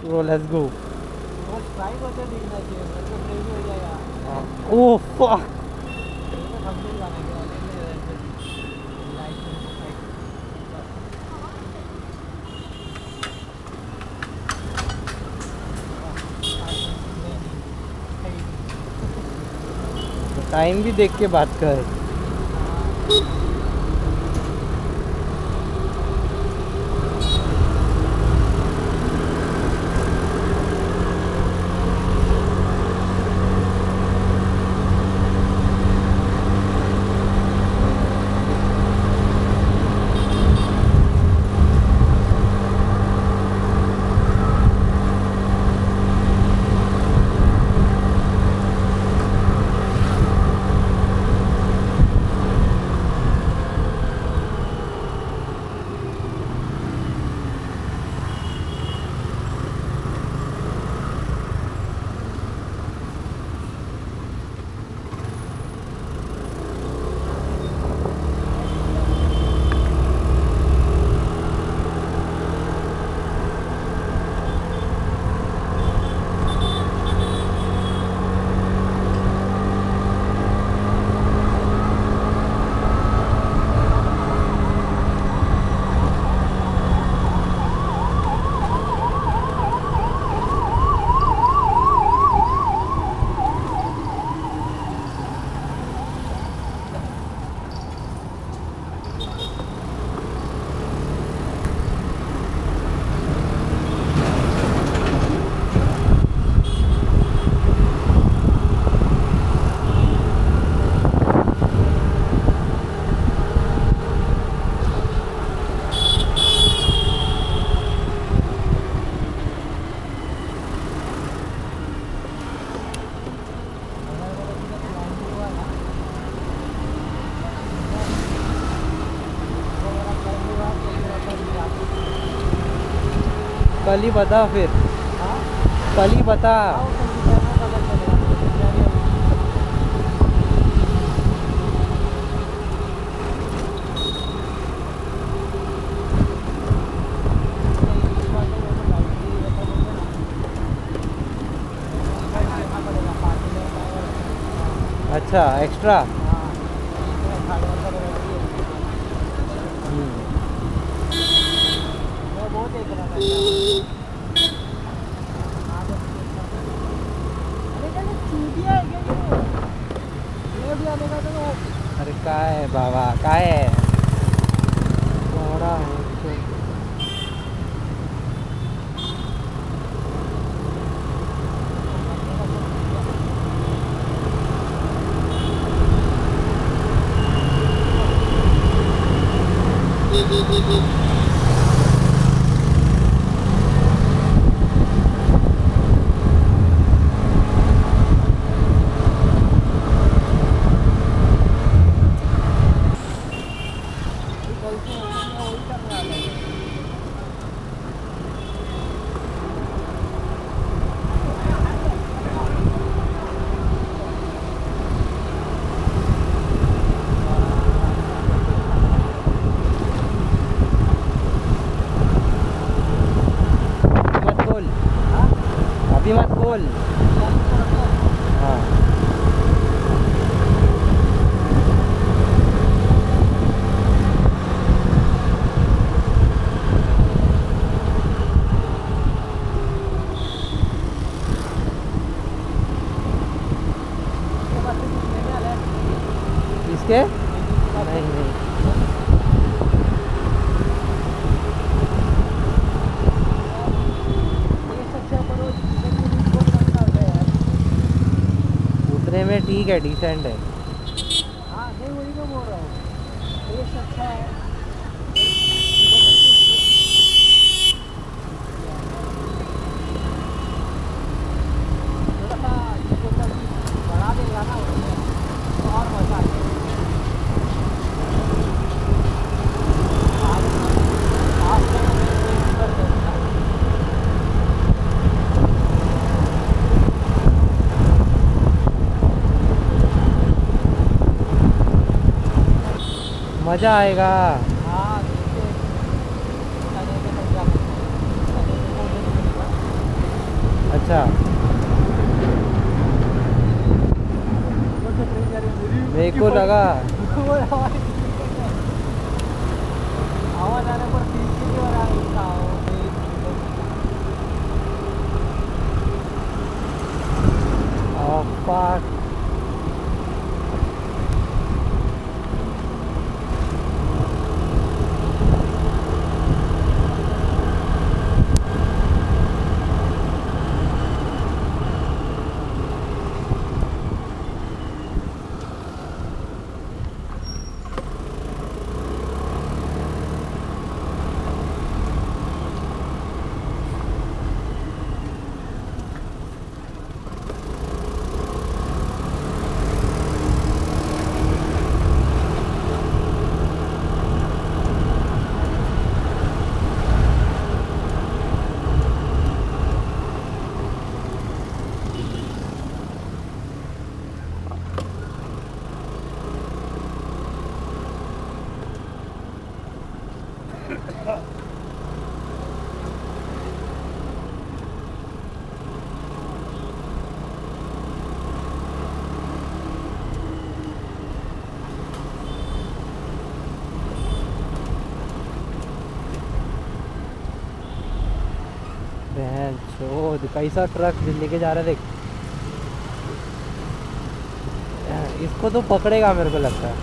Bro let's go. वो strike होते दिखना चाहिए, मेरे को ब्रेक हो जाएगा। Oh fuck. मेरे को थंबनेल लगाने के बाद लाइट में टाइम भी देख के बात कर। कल ही बता फिर। कल ही बता। अच्छा एक्स्ट्रा। अरे काय है बाबा, काय है कोहरा है तो। मत बोल, अभी मत बोल। हाँ इसके नहीं नहीं। उतने में ठीक है, डिसेंट है। हाँ नहीं, वही मैं बोल रहा हूँ, टेस्ट अच्छा है। थोड़ा सा इसको बढ़ा देगा ना तो और मजा आएगा। मज़ा आएगा। हाँ देखते हैं। अच्छा, ऊपर से ट्रेन जा रही है मेरी मेरे को लगा वो आवाज आने पर पीछे की ओर आ रही था वो fuck. बहन चोद, कैसा ट्रक लेके जा रहा है देख। इसको तो पकड़ेगा मेरे को लगता है।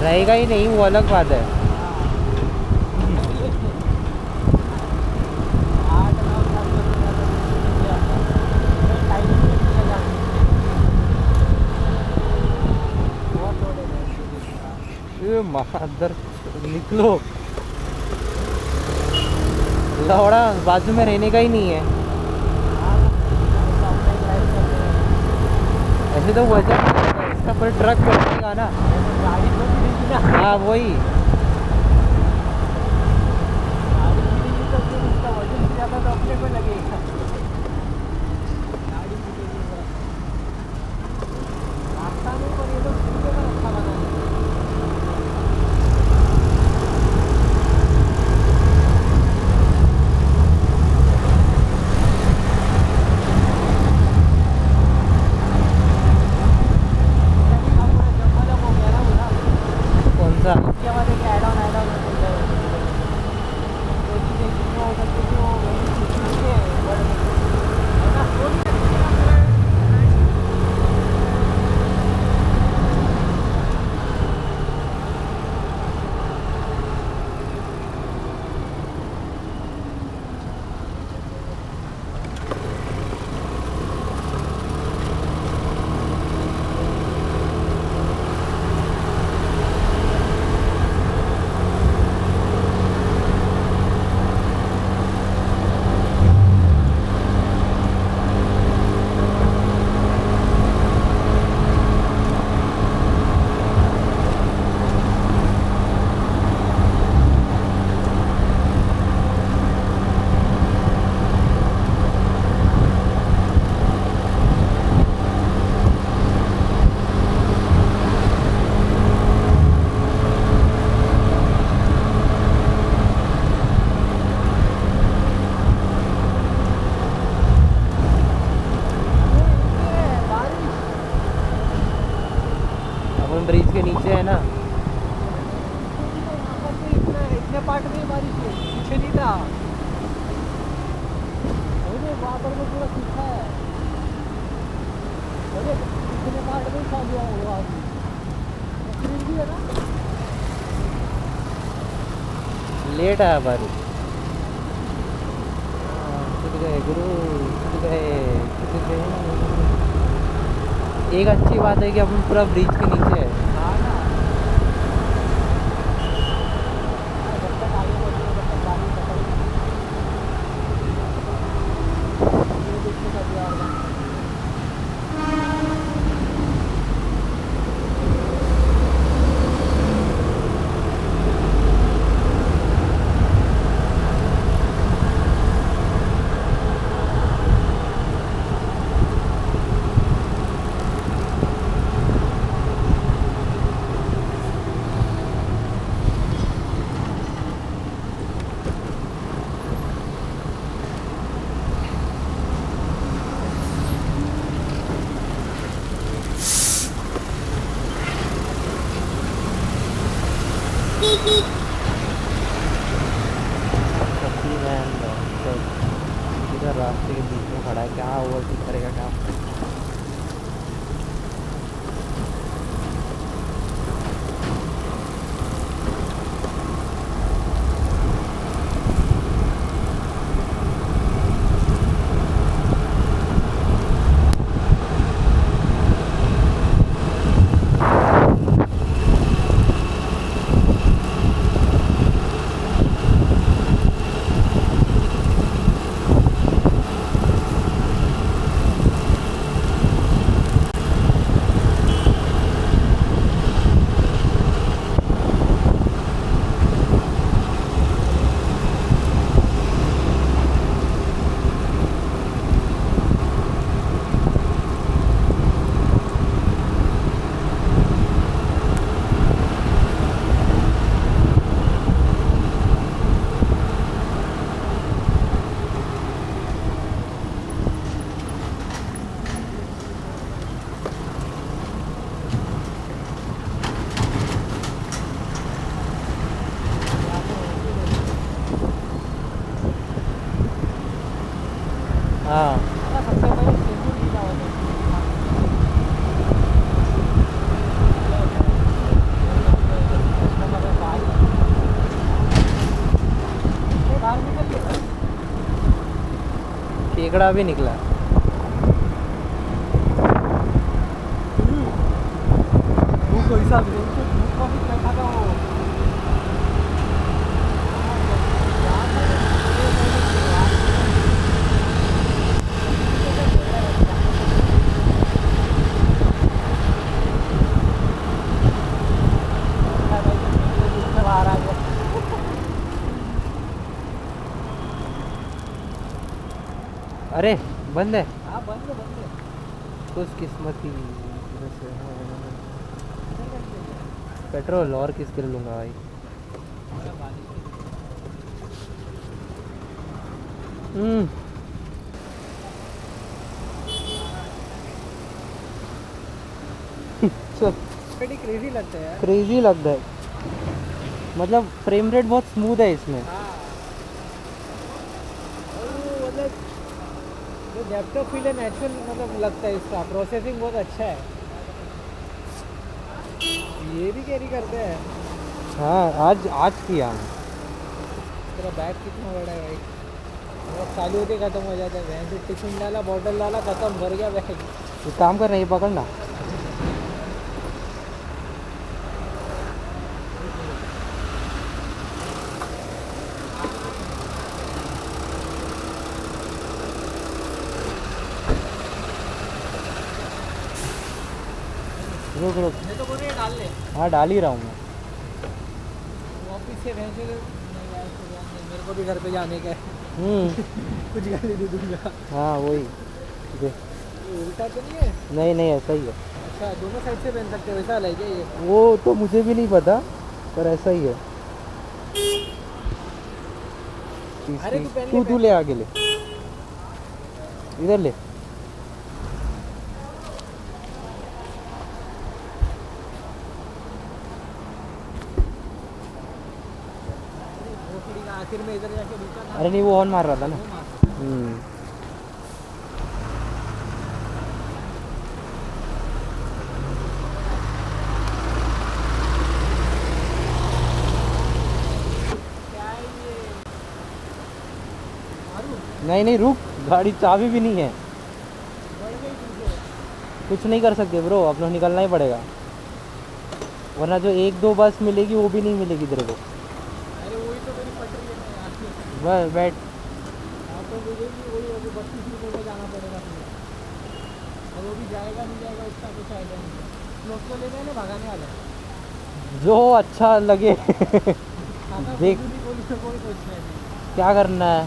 रहेगा ही नहीं, वो अलग बात है। ये मादर, निकलो लौड़ा, बाजू में रहने का ही नहीं है। ऐसे तो वजन इसका पर ट्रक पकड़ेगा ना। गाड़ी तो गिरेगी ना। हाँ वही, गाड़ी गिरेगी तो फिर उसका वजन ज़्यादा तो अपने को लगेगा। गाड़ी गिरेगी तो रास्ता में पर ये लोग सीधे का रास्ता बना है। कौन सा? उसके बाद एक ऐड ऑन होता है तो देखिए वो हो सकती है वो वही के बड़े है ना स्टोरी अपन ब्रिज के नीचे है ना। इतने पार्ट में बारिश है पीछे नहीं था वहाँ पर में पूरा सूखा है अरे इतने पार्ट में खा गया हुआ भी है ना लेट आया बारिश। छूट गए गुरु, छूट गए, छूट गए। एक अच्छी बात है कि अपन पूरा ब्रिज के नीचे है। हाँ ना जब तक आगे बढ़ेंगे तब तक बारिश खत्म ये देखने का भी और सच्ची मैन इधर रास्ते के बीच में खड़ा है, क्या ओवरटेक करेगा क्या। हाँ सबसे पहले शेड्यूल लिखा होता है बाहर निकल गया केकड़ा भी निकला। वो कोई सा धूप का भी बैठा था वो बाहर आ गया। अरे बंद है हाँ बंद है बंद है। कुछ किस्मत ही वैसे। पेट्रोल और किसके लिए लूँगा भाई। बड़ी क्रेजी लगता है यार। क्रेजी लगता है, मतलब फ्रेम रेट बहुत स्मूथ है इसमें। हाँ और वो मतलब जो डेप्थ ऑफ फील है नेचुरल मतलब लगता है इसका प्रोसेसिंग बहुत अच्छा है। ये भी कैरी करते हैं। हाँ आज किया। तेरा बैग कितना बड़ा है भाई। मतलब चालू होते खत्म हो जाता है। वैसे टिफिन डाला बॉटल डाला खत्म भर गया बैग। एक काम कर रहे हैं, ये पकड़ना। रुक रुक, मैं तो बोल रही है डाल ले। हाँ डाल ही रहा हूँ मैं। ऑफिस से वैसे नहीं यार मेरे को भी घर पे जाने का है। कुछ गाली दे दूंगा। हाँ वही दे। ये उल्टा तो नहीं है। नहीं नहीं ऐसा ही है। अच्छा दोनों साइड से पहन सकते हो वैसा है क्या ये। वो तो मुझे भी नहीं पता, पर ऐसा ही है। अरे तू पहन ले, तू ले आगे ले, इधर ले। आखिर में इधर जाके रुका था। अरे नहीं वो हॉर्न मार रहा था ना। वो मार। क्या है ये मारू नहीं नहीं रुक, गाड़ी चाबी भी नहीं है। बढ़ गई तुझे। कुछ नहीं कर सकते ब्रो, अपना निकलना ही पड़ेगा, वरना जो एक दो बस मिलेगी वो भी नहीं मिलेगी तेरे को। अरे वही तो मेरी पटरी है ना यार। बस बैठ। हाँ तो मिलेगी वही अभी 32 रुपये में जाना पड़ेगा मुझे। और वो भी जाएगा नहीं जाएगा उसका कुछ आइडिया नहीं है। लोग तो ले गए ना भगाने वाले। जो अच्छा लगे। खाना देख। कोई कुछ नहीं। क्या करना है,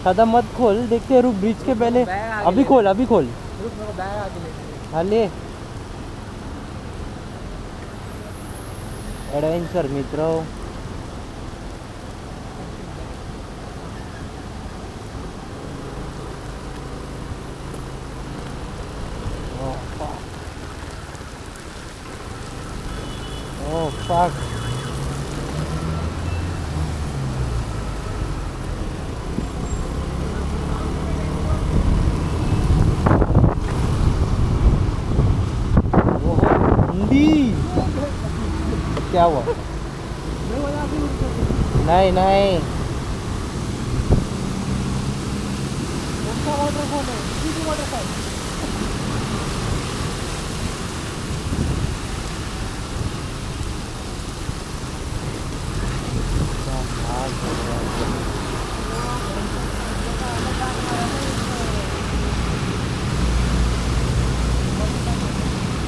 कदम मत खोल, देखते हैं रुक ब्रिज के पहले। बैग आगे अभी ले। खोल अभी खोल। रुक मेरे को बैग आगे लेके। हाँ ले। एडवेंचर मित्रों। Oh fuck. क्या हुआ? मैं बोला अभी उठ सकती नहीं नहीं, कौन सा वाटरफॉल है? किसी वाटरफॉल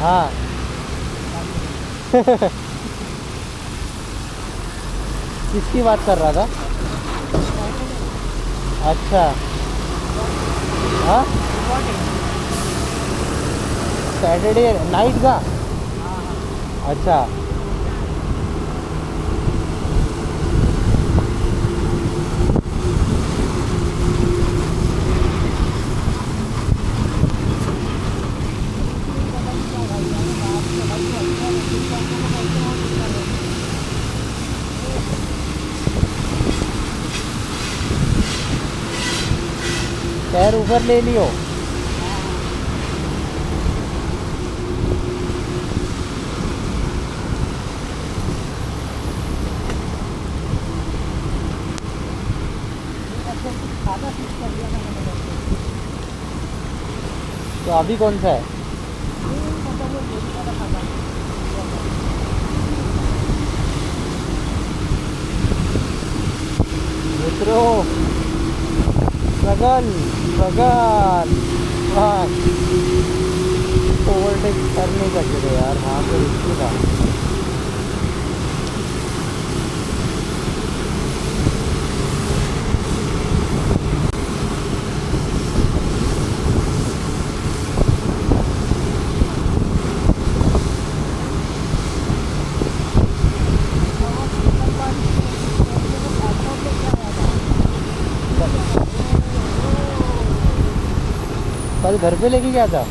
हाँ किसकी बात कर रहा था? अच्छा, हाँ सैटरडे नाइट का, अच्छा पैर ऊपर ले लियो। खाना फिक्स कर दिया था मैंने तो अभी कौन सा है? मतलब वो डेली वाला खाना मित्रों स्ट्रगल स्ट्रगल, ओवरटेक कर नहीं सकते थे यार, वहाँ पे रिस्की था। कल घर पे लेके गया था।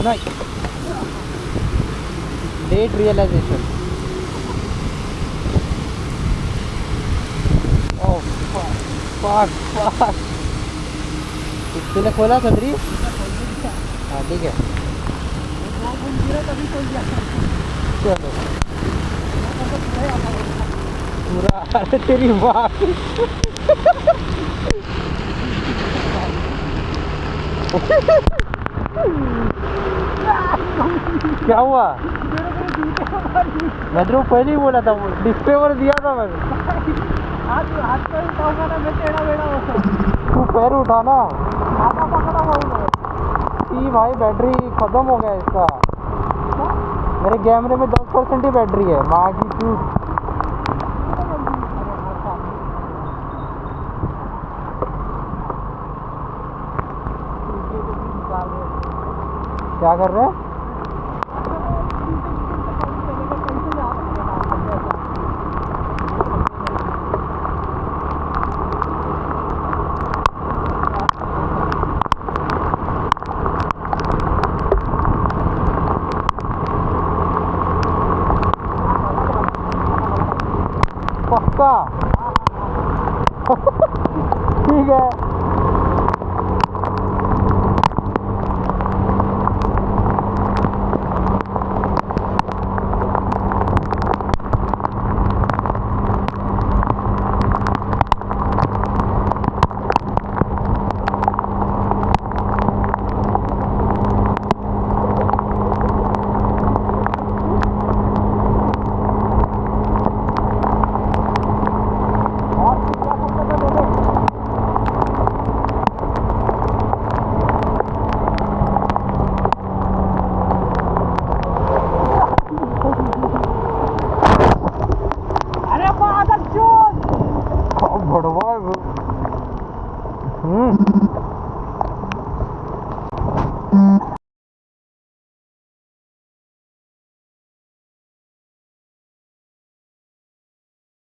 नहीं, that realization. Oh fuck fuck, तूने खोला छतरी? हाँ ठीक है, चलो पूरा। अरे तेरी बात क्या हुआ? मैं तो पहले ही बोला था, वो डिस्क्लेमर दिया था मैंने। हाथ पे उठाऊंगा ना मैं, टेढ़ा बेड़ा होता तू पैर उठाना। हाथा पकड़ा हुआ ई भाई बैटरी खत्म हो गया इसका। मेरे कैमरे में 10% ही बैटरी है, माँ की चूत। क्या कर रहे हैं? पक्का ठीक है।